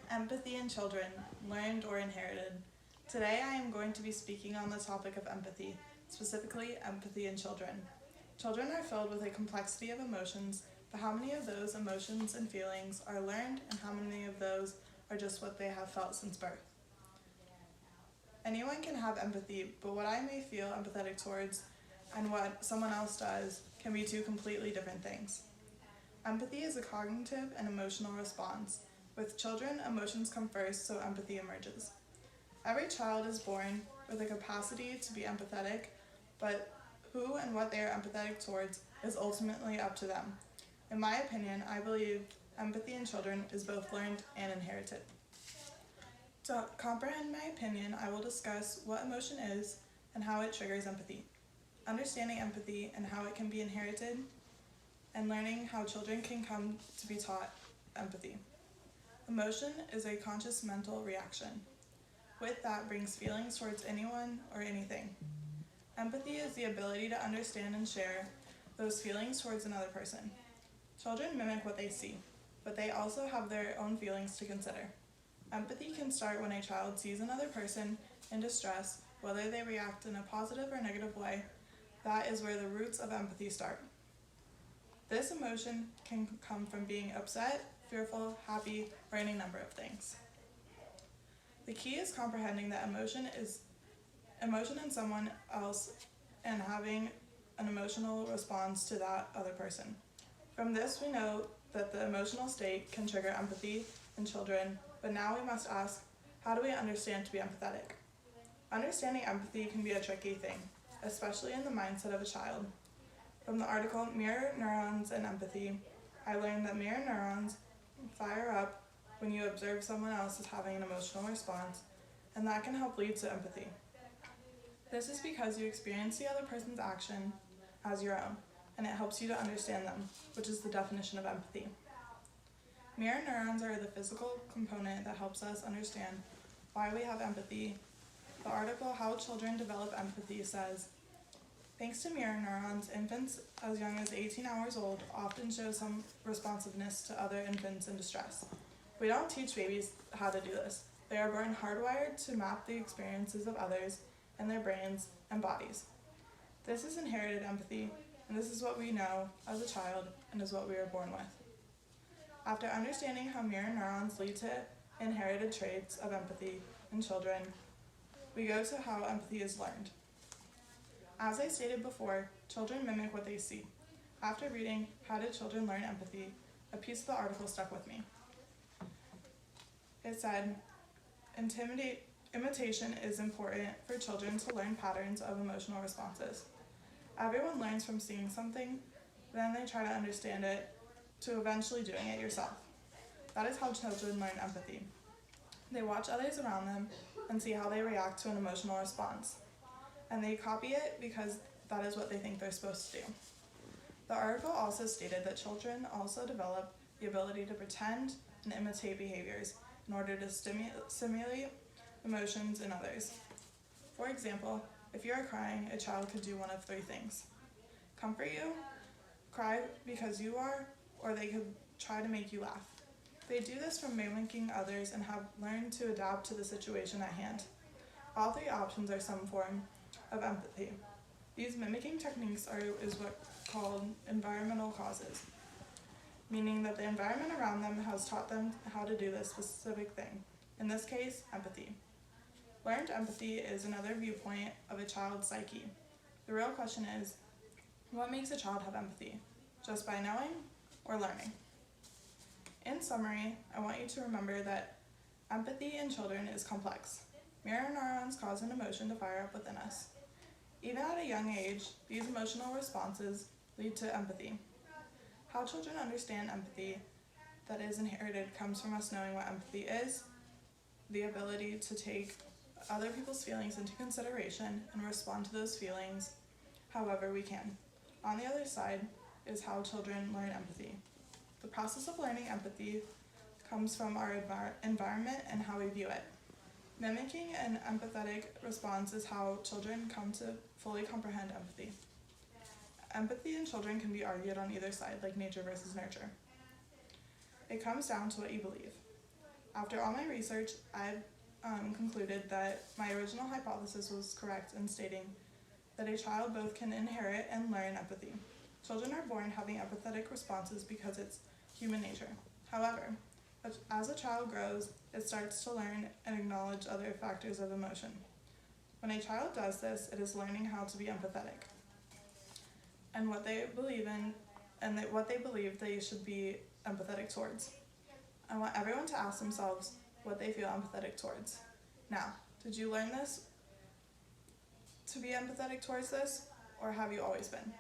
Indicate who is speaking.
Speaker 1: Empathy in children, learned or inherited. Today I am going to be speaking on the topic of empathy, specifically empathy in children. Children are filled with a complexity of emotions, but how many of those emotions and feelings are learned and how many of those are just what they have felt since birth? Anyone can have empathy, but what I may feel empathetic towards and what someone else does can be two completely different things. Empathy is a cognitive and emotional response. With children, emotions come first, so empathy emerges. Every child is born with a capacity to be empathetic, but who and what they are empathetic towards is ultimately up to them. In my opinion, I believe empathy in children is both learned and inherited. To comprehend my opinion, I will discuss what emotion is and how it triggers empathy, understanding empathy and how it can be inherited, and learning how children can come to be taught empathy. Emotion is a conscious mental reaction. With that brings feelings towards anyone or anything. Empathy is the ability to understand and share those feelings towards another person. Children mimic what they see, but they also have their own feelings to consider. Empathy can start when a child sees another person in distress, whether they react in a positive or negative way. That is where the roots of empathy start. This emotion can come from being upset, fearful, happy, or any number of things. The key is comprehending that emotion in someone else and having an emotional response to that other person. From this, we know that the emotional state can trigger empathy in children, but now we must ask, how do we understand to be empathetic? Understanding empathy can be a tricky thing, especially in the mindset of a child. From the article Mirror Neurons and Empathy, I learned that mirror neurons fire up when you observe someone else as having an emotional response, and that can help lead to empathy. This is because you experience the other person's action as your own, and it helps you to understand them, which is the definition of empathy. Mirror neurons are the physical component that helps us understand why we have empathy. The article How Children Develop Empathy says, thanks to mirror neurons, infants as young as 18 hours old often show some responsiveness to other infants in distress. We don't teach babies how to do this. They are born hardwired to map the experiences of others in their brains and bodies. This is inherited empathy, and this is what we know as a child and is what we are born with. After understanding how mirror neurons lead to inherited traits of empathy in children, we go to how empathy is learned. As I stated before, children mimic what they see. After reading How Did Children Learn Empathy, a piece of the article stuck with me. It said, imitation is important for children to learn patterns of emotional responses. Everyone learns from seeing something, then they try to understand it, to eventually doing it yourself. That is how children learn empathy. They watch others around them and see how they react to an emotional response, and they copy it because that is what they think they're supposed to do. The article also stated that children also develop the ability to pretend and imitate behaviors in order to simulate emotions in others. For example, if you are crying, a child could do one of three things: comfort you, cry because you are, or they could try to make you laugh. They do this from mimicking others and have learned to adapt to the situation at hand. All three options are some form of empathy. These mimicking techniques is what called environmental causes, meaning that the environment around them has taught them how to do this specific thing, in this case, empathy. Learned empathy is another viewpoint of a child's psyche. The real question is, what makes a child have empathy? Just by knowing or learning? In summary, I want you to remember that empathy in children is complex. Mirror neurons cause an emotion to fire up within us. Even at a young age, these emotional responses lead to empathy. How children understand empathy that is inherited comes from us knowing what empathy is, the ability to take other people's feelings into consideration and respond to those feelings however we can. On the other side is how children learn empathy. The process of learning empathy comes from our environment and how we view it. Mimicking an empathetic response is how children come to fully comprehend empathy. Empathy in children can be argued on either side, like nature versus nurture. It comes down to what you believe. After all my research, I've concluded that my original hypothesis was correct in stating that a child both can inherit and learn empathy. Children are born having empathetic responses because it's human nature. However, as a child grows, it starts to learn and acknowledge other factors of emotion. When a child does this, it is learning how to be empathetic and what they believe in, and what they believe they should be empathetic towards. I want everyone to ask themselves what they feel empathetic towards. Now, did you learn this to be empathetic towards this, or have you always been?